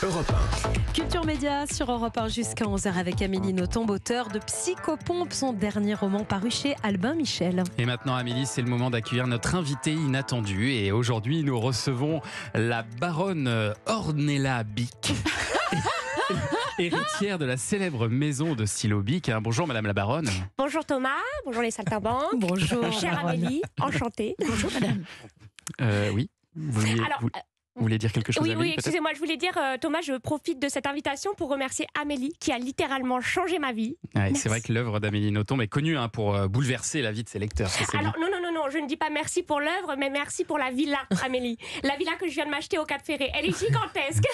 Europe 1. Culture Média sur Europe 1 jusqu'à 11h avec Amélie Nothomb, auteure de Psychopompe, son dernier roman paru chez Albin Michel. Et maintenant, Amélie, c'est le moment d'accueillir notre invitée inattendue. Et aujourd'hui, nous recevons la baronne Ornella Bic, héritière de la célèbre maison de stylo Bic. Bonjour, madame la baronne. Bonjour Thomas, bonjour les saltimbanques. Bonjour. Chère Amélie, enchantée. Bonjour madame. Oui, vous voulez dire quelque chose, Oui, Amélie, excusez-moi, je voulais dire, Thomas, je profite de cette invitation pour remercier Amélie qui a littéralement changé ma vie. Ouais, c'est vrai que l'œuvre d'Amélie Nothomb est connue pour bouleverser la vie de ses lecteurs. Alors non, je ne dis pas merci pour l'œuvre, mais merci pour la villa, Amélie. La villa que je viens de m'acheter au Cap Ferré, elle est gigantesque.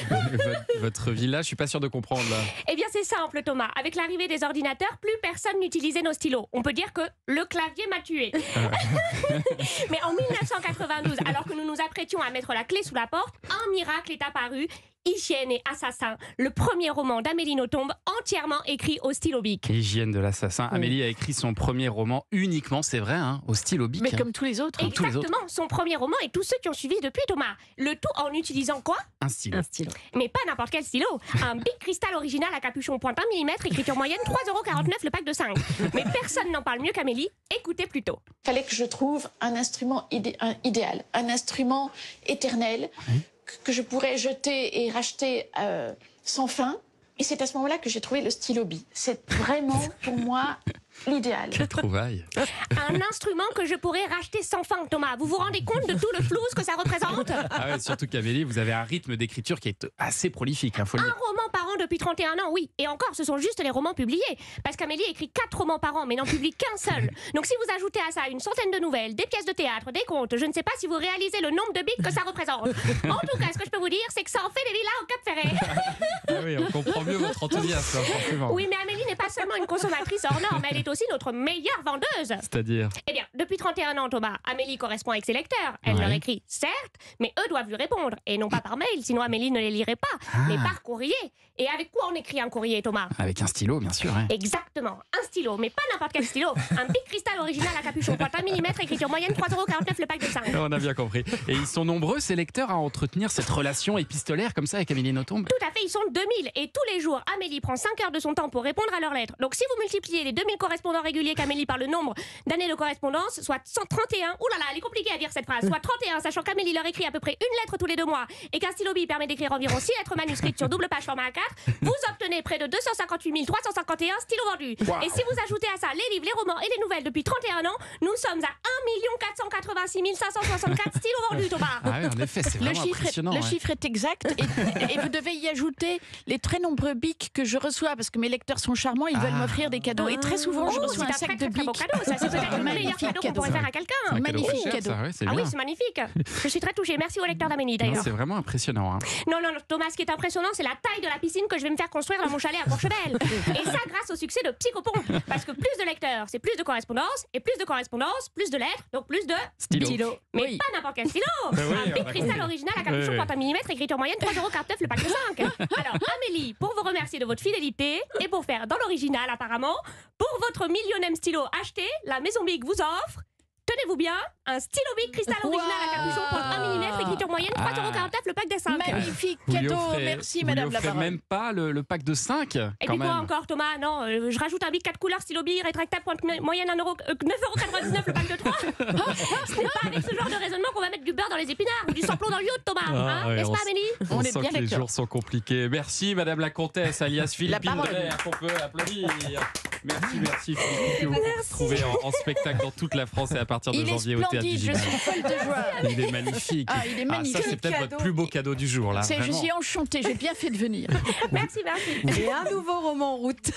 Votre villa, je suis pas sûr de comprendre là. Eh bien c'est simple Thomas, avec l'arrivée des ordinateurs, plus personne n'utilisait nos stylos. On peut dire que le clavier m'a tué. Mais en 1992, alors que nous nous apprêtions à mettre la clé sous la porte, un miracle est apparu. Hygiène et assassin, le premier roman d'Amélie Nothomb, entièrement écrit au stylo Bic. Hygiène de l'assassin. Amélie a écrit son premier roman uniquement, c'est vrai, au stylo Bic. Mais comme tous les autres. Exactement, son premier roman et tous ceux qui ont suivi depuis, Thomas. Le tout en utilisant quoi ? Un stylo. Mais pas n'importe quel stylo. Un Bic Cristal original à capuchon pointe 1 mm, écriture moyenne 3,49 € le pack de 5. Mais personne n'en parle mieux qu'Amélie. Écoutez plutôt. Il fallait que je trouve un instrument idéal, un instrument éternel que je pourrais jeter et racheter sans fin. Et c'est à ce moment-là que j'ai trouvé le stylo Bic. C'est vraiment pour moi l'idéal. Quelle trouvaille. Un instrument que je pourrais racheter sans fin, Thomas. Vous vous rendez compte de tout le flouze que ça représente ? Ah ouais, surtout qu'Amélie, vous avez un rythme d'écriture qui est assez prolifique. Faut le Un dire. roman par an depuis 31 ans, oui. Et encore, ce sont juste les romans publiés. Parce qu'Amélie écrit 4 romans par an, mais n'en publie qu'un seul. Donc si vous ajoutez à ça une centaine de nouvelles, des pièces de théâtre, des contes, je ne sais pas si vous réalisez le nombre de bics que ça représente. En tout cas, ce que je peux vous dire, c'est que ça en fait des villas au Cap Ferré. Ah oui, on comprend mieux votre enthousiasme, forcément. Oui, mais Amélie n'est pas seulement une consommatrice hors norme, elle est aussi notre meilleure vendeuse. C'est-à-dire Eh bien, depuis 31 ans, Thomas, Amélie correspond avec ses lecteurs. Elle leur écrit, certes, mais eux doivent lui répondre. Et non pas par mail, sinon Amélie ne les lirait pas, mais par courrier. Et avec quoi on écrit un courrier, Thomas ? Avec un stylo, bien sûr. Exactement, un stylo, mais pas n'importe quel stylo. Un Bic Cristal original à capuchon pointe 1 mm, écriture moyenne 3,49 € le pack de 5. On a bien compris. Et ils sont nombreux, ces lecteurs, à entretenir cette relation épistolaire comme ça avec Amélie Nothomb. Tout à fait, ils sont 2000 et tous les jours, Amélie prend 5 heures de son temps pour répondre à leurs lettres. Donc si vous multipliez les 2000 correspondants réguliers qu'Amélie par le nombre d'années de correspondance, soit 131, oulala, elle est compliquée à dire cette phrase, soit 31, sachant qu'Amélie leur écrit à peu près une lettre tous les 2 mois et qu'un stylo Bic permet d'écrire environ 6 lettres manuscrites sur double page format A4, vous obtenez près de 258 351 stylos vendus. Wow. Et si vous ajoutez à ça les livres, les romans et les nouvelles depuis 31 ans, nous sommes à 1 486 564 stylos vendus, Thomas. Ah oui, en effet, c'est vraiment impressionnant. Le chiffre est exact et vous devez y ajouter les très nombreux bics que je reçois parce que mes lecteurs sont charmants, ils veulent m'offrir des cadeaux et très souvent je reçois un sac de très beau bics. cadeau, ça c'est peut-être le meilleur cadeau qu'on pourrait faire à quelqu'un. Un cadeau Magnifique cher, cadeau. ça, ouais, c'est Ah bien. oui, c'est magnifique. Je suis très touchée. Merci au lecteur d'Amélie Non, d'ailleurs. c'est vraiment impressionnant. Non, Thomas, ce qui est impressionnant, c'est la taille de la piscine que je vais me faire construire dans mon chalet à Courchevel. Et ça, grâce au succès de Psychopompe. Parce que plus de lecteurs, c'est plus de correspondance. Et plus de correspondance, plus de lettres, donc plus de Stylo. Mais Oui. pas n'importe quel stylo. oui, Un on a Bic Cristal compris. original à capuchon Oui. pointe 1 mm, écriture moyenne 3,49 € le pack de 5. Alors, Amélie, pour vous remercier de votre fidélité et pour faire dans l'original apparemment, pour votre millionième stylo acheté, la Maison Bic vous offre, tenez-vous bien, un stylo Bic Cristal original à capuchon pointe 1 mm, écriture moyenne 3,49 € le pack des 5. Magnifique Vous lui cadeau, offrez- merci vous madame lui la offrez baronne. même pas le pack de 5 Et quand puis quoi même. encore, Thomas ? Non, je rajoute un Bic 4 couleurs stylo Bic rétractable pointe moyenne 9,99 € le pack de 3. Ce n'est pas avec ce genre de raisonnement qu'on va mettre du beurre dans les épinards ou du samplon dans le yaourt, Thomas. Ouais, N'est-ce on pas, s- Amélie ? On, On est sent bien que les d'accord. jours sont compliqués. Merci Madame la Comtesse, alias Philippine baronne. Delair, qu'on peut applaudir. Merci Philippine, que vous pouvez retrouver en spectacle dans toute la France et à partir de Il est janvier au Théâtre du splendide, je Village. suis folle de joie. Il est magnifique. Ah, il est magnifique. ça, c'est peut-être votre plus beau cadeau du jour là. Je vraiment. suis enchantée, j'ai bien fait de venir. Merci. Et un nouveau roman en route.